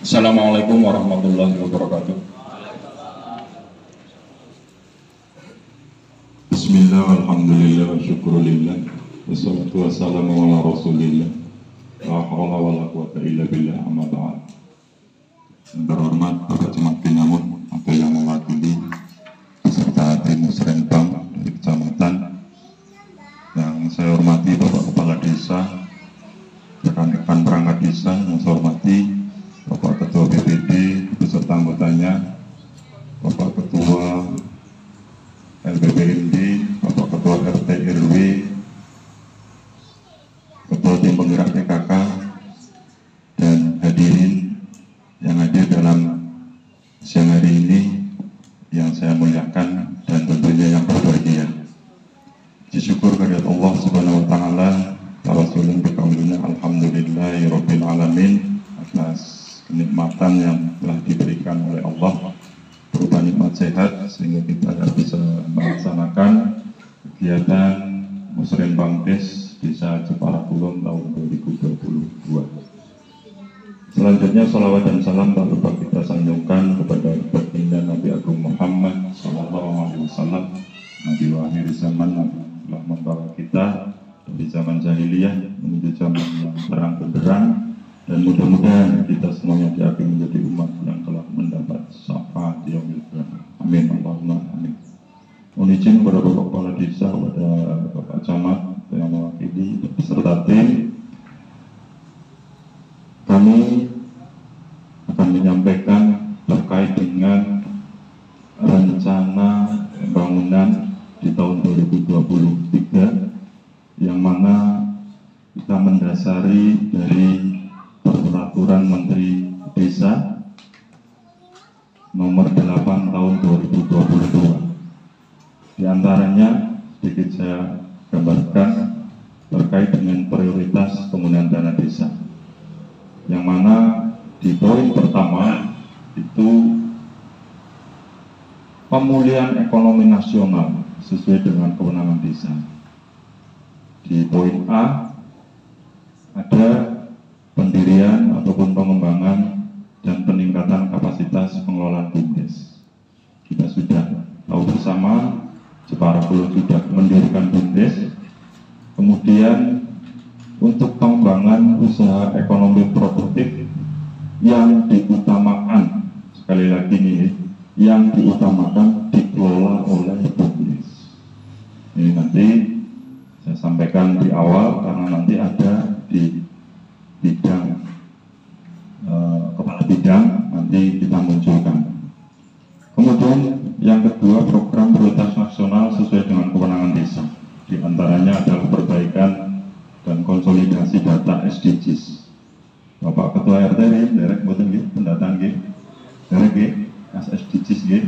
Assalamualaikum warahmatullahi wabarakatuh. Bismillah, alhamdulillah, wa syukurulillah, wassalatu wassalamu ala rasulillah, la hawla wa la quwata illa billah, amma ba'd. Yang terhormat Bapak Camat Binamun atau yang mewakili peserta tim Musrenbang dari kecamatan, yang saya hormati Bapak Kepala Desa, rekan-rekan perangkat desa yang saya hormati, Bapak Ketua BPD beserta anggotanya, Bapak Ketua LBPMD, Bapak Ketua RT RW, Ketua Tim Penggerak PKK, dan hadirin yang hadir dalam siang hari ini yang saya muliakan dan tentunya yang berbahagia. Syukur kepada Allah Subhanahu wa taala, tawasulun biqaulina alhamdulillahirabbil alamin atas kenikmatan yang telah diberikan oleh Allah berupa nikmat sehat sehingga kita bisa melaksanakan kegiatan Musrenbang Des Desa Jepara Kulon tahun 2022. Selanjutnya salawat dan salam tak lupa kita sanjungkan kepada baginda Nabi Agung Muhammad SAW, Nabi akhir zaman yang telah membawa kita dari zaman jahiliyah menuju zaman yang terang benderang. Dan mudah-mudahan kita semuanya diakui menjadi umat yang telah mendapat syafaat yaumil qiyamah. Amin Allahumma amin. Mohon izin kepada Bapak Kepala Desa, kepada Bapak Camat yang mewakili beserta tim, kami akan menyampaikan terkait dengan rencana pembangunan di tahun 2023 yang mana kita mendasari dari Peraturan Menteri Desa nomor 8 tahun 2022. Di antaranya sedikit saya gambarkan terkait dengan prioritas penggunaan dana desa, yang mana di poin pertama itu pemulihan ekonomi nasional sesuai dengan kewenangan desa. Di poin A ada pendirian ataupun pengembangan dan peningkatan kapasitas pengelolaan BUMDes. Kita sudah tahu bersama Jepara Kulon sudah mendirikan BUMDes. Kemudian untuk pengembangan usaha ekonomi produktif yang diutamakan, sekali lagi nih, yang diutamakan dikelola oleh BUMDes. Ini nanti saya sampaikan di awal karena nanti ada di bidang kepala bidang nanti kita munculkan. Kemudian yang kedua, program prioritas nasional sesuai dengan kewenangan desa. Di antaranya adalah perbaikan dan konsolidasi data SDGs. Bapak Ketua RT derek mboten nggih pendataan nggih. Derek nggih SDGs nggih.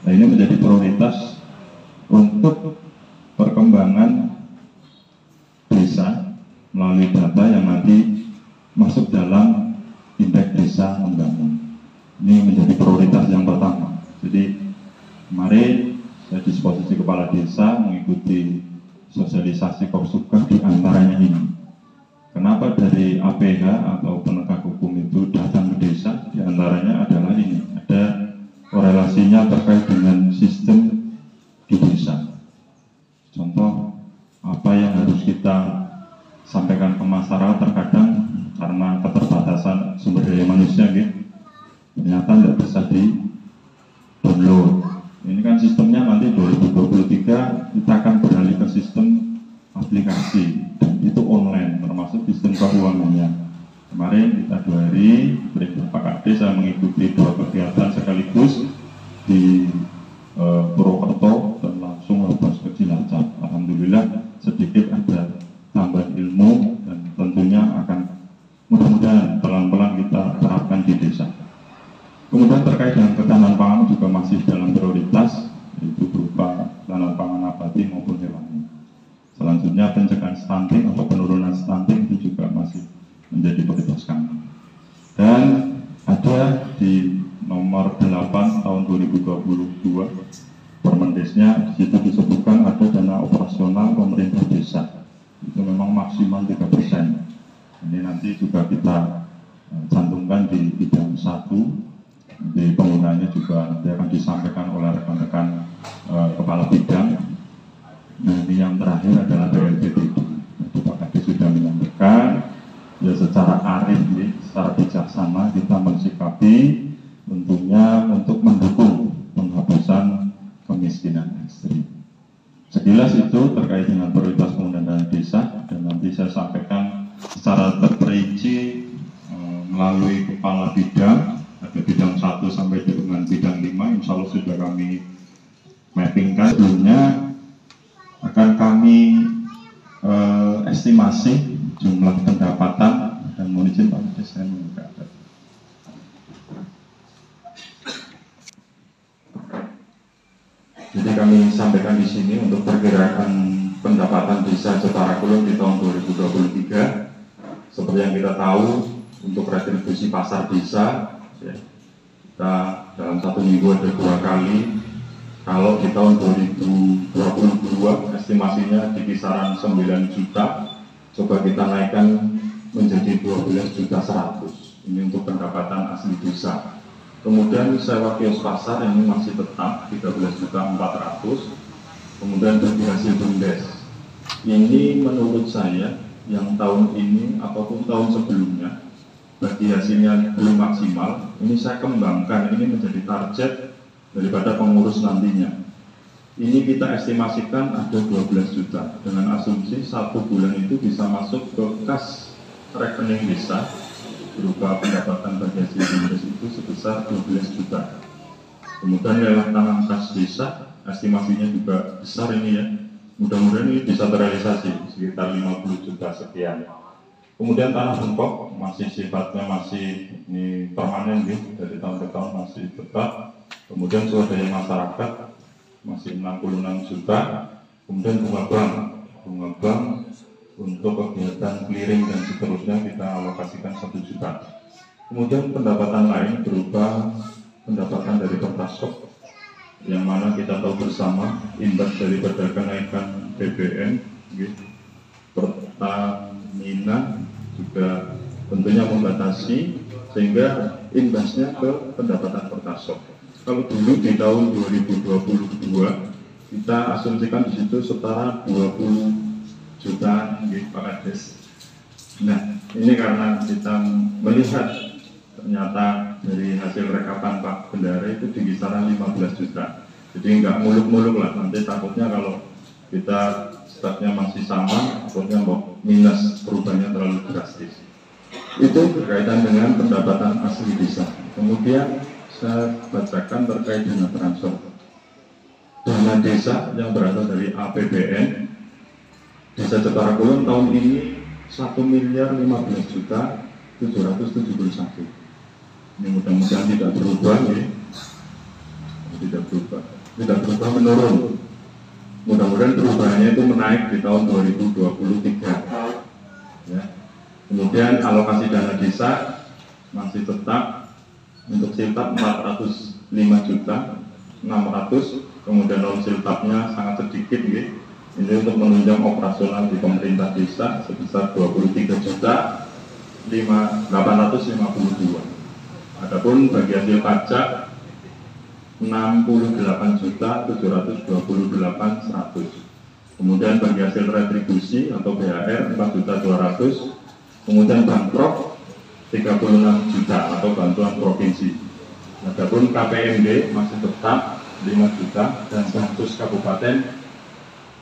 Nah, ini menjadi prioritas untuk perkembangan desa melalui data yang nanti masuk dalam indeks desa membangun. Ini menjadi prioritas yang pertama. Jadi kemarin saya disposisi kepala desa mengikuti sosialisasi Kopsubgah di antaranya ini. Kenapa dari APH atau penegak hukum itu datang ke desa? Di antaranya adalah ini, ada korelasinya terkait dengan sistem di desa. Contoh apa yang harus kita sampaikan ke masyarakat terkadang karena keterbatasan sumber daya manusia gitu, ternyata tidak bisa di download. Ini kan sistemnya nanti 2023 kita akan beralih ke sistem aplikasi dan itu online termasuk sistem keuangannya. Kemarin kita 2 hari beberapa KD saya mengikuti 2 kegiatan sekaligus di Purwokerto dan langsung lepas ke Cilacap. Alhamdulillah sedikit ada tambahan ilmu dan tentunya akan mudah-mudahan pelan-pelan kita terapkan di desa. Kemudian terkait dengan ketahanan pangan juga masih dalam prioritas, yaitu berupa ketahanan pangan nabati maupun hewani. Selanjutnya pencegahan stunting atau penurunan stunting itu juga masih menjadi prioritas kami. Dan ada di nomor 8 tahun 2022 Permendesnya, di situ disebutkan ada dana operasional pemerintah desa. Itu memang maksimal 3%. Ini nanti juga kita cantumkan sampaikan di bidang 1, di penggunanya juga nanti akan disampaikan oleh rekan-rekan kepala bidang. Nah, ini yang terakhir adalah BLPDD. Jadi Pak Kades sudah menyampaikan, ya secara arif, secara bijaksana kita mensikapi tentunya untuk mendukung penghapusan kemiskinan ekstrim. Sekilas itu terkait dengan prioritas pembangunan dana desa, dan nanti saya sampaikan secara terperinci melalui kepala bidang. Ada bidang 1 sampai dengan bidang 5, insya Allah sudah kami mappingkan. Sebelumnya akan kami estimasi jumlah pendapatan, dan mohon izin Pak Kades saya membuka. Jadi kami sampaikan di sini untuk perkiraan pendapatan desa Cetara Kulon di tahun 2023. Seperti yang kita tahu, untuk retribusi pasar desa, ya, kita dalam 1 minggu ada 2 kali. Kalau di tahun 2022 estimasinya di kisaran 9 juta, coba kita naikkan menjadi 12.100.000. Ini untuk pendapatan asli desa. Kemudian sewa kios pasar ini masih tetap 13.400.000. Kemudian bagi hasil BUMDes, ini menurut saya yang tahun ini ataupun tahun sebelumnya bagi hasilnya belum maksimal. Ini saya kembangkan, ini menjadi target daripada pengurus nantinya. Ini kita estimasikan ada 12 juta dengan asumsi 1 bulan itu bisa masuk ke kas rekening desa berupa pendapatan bagi hasil BUMDes itu sebesar 12 juta. Kemudian lelang tanah kas desa estimasinya juga besar ini ya. Mudah-mudahan ini bisa terrealisasi sekitar 50 juta sekian. Kemudian tanah bengkok masih sifatnya masih ini permanen gitu, dari tahun ke tahun masih tetap. Kemudian swadaya masyarakat masih 66 juta. Kemudian bunga bank untuk kegiatan clearing dan seterusnya kita alokasikan 1 juta. Kemudian pendapatan lain berupa pendapatan dari Pertasok, yang mana kita tahu bersama imbas dari kenaikan BBM, Pertamina juga tentunya membatasi sehingga imbasnya ke pendapatan Pertasok. Kalau dulu di tahun 2022 kita asumsikan di situ setara 20 juta Pak Kades. Nah, ini karena kita melihat ternyata dari hasil rekapan Pak Bendara itu di kisaran 15 juta. Jadi nggak muluk-muluk lah, nanti takutnya kalau kita startnya masih sama, takutnya mau minus, perubahannya terlalu drastis. Itu berkaitan dengan pendapatan asli desa. Kemudian saya bacakan terkait dengan transfer. Dana desa yang berasal dari APBN Desa Cetara Kulon tahun ini 1.015.771.000. Ini mudah-mudahan tidak berubah ya. Tidak berubah menurun. Mudah-mudahan perubahannya itu menaik di tahun 2023 ya. Kemudian alokasi dana desa masih tetap untuk siltap 405.600.000. Kemudian non siltapnya sangat sedikit ya. Ini untuk menunjang operasional di pemerintah desa sebesar 23.852. Adapun bagi hasil pajak 68.728.100. Kemudian bagi hasil retribusi atau BHR 4.200.000. Kemudian banprop 36 juta atau bantuan provinsi. Adapun KPMD masih tetap 5 juta dan bantus kabupaten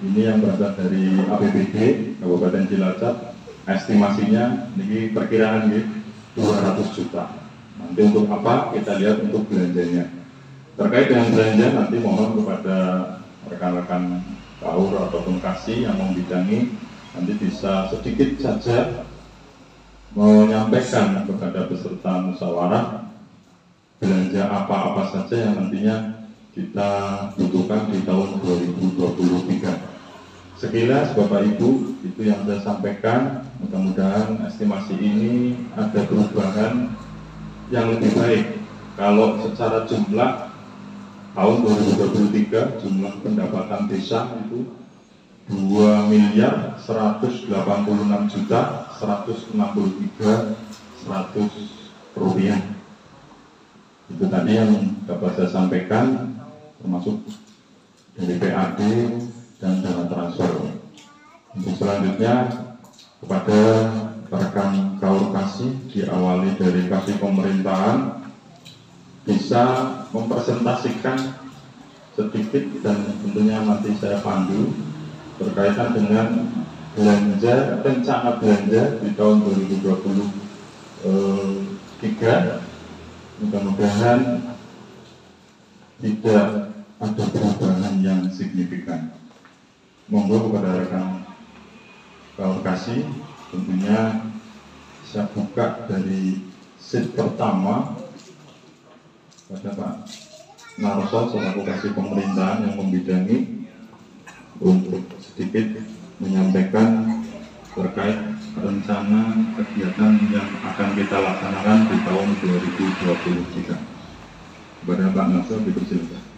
ini yang berasal dari APBD Kabupaten Cilacap, estimasinya ini perkiraan ini 200 juta. Nanti untuk apa? Kita lihat untuk belanjanya. Terkait dengan belanja nanti mohon kepada rekan-rekan Kaur ataupun Kasih yang membidangi nanti bisa sedikit saja menyampaikan kepada peserta musyawarah belanja apa-apa saja yang nantinya kita butuhkan di tahun 2023. Sekilas Bapak Ibu, itu yang saya sampaikan. Mudah-mudahan estimasi ini ada perubahan yang lebih baik. Kalau secara jumlah tahun 2023 jumlah pendapatan desa itu 2.186.163.100 rupiah. Itu tadi yang dapat saya sampaikan, termasuk dari PAD dan dana transfer. Untuk selanjutnya kepada rekan kaur kasih, diawali dari kasih pemerintahan, bisa mempresentasikan sedikit dan tentunya nanti saya pandu berkaitan dengan belanja, rencana belanja di tahun 2023. Mudah-mudahan tidak ada perubahan yang signifikan. Monggo kepada rekan kaur kasih, tentunya saya buka dari sheet pertama pada Pak Narso selaku kasih pemerintahan yang membidangi untuk sedikit menyampaikan terkait rencana kegiatan yang akan kita laksanakan di tahun 2023. Kepada Pak Narso dipersilakan.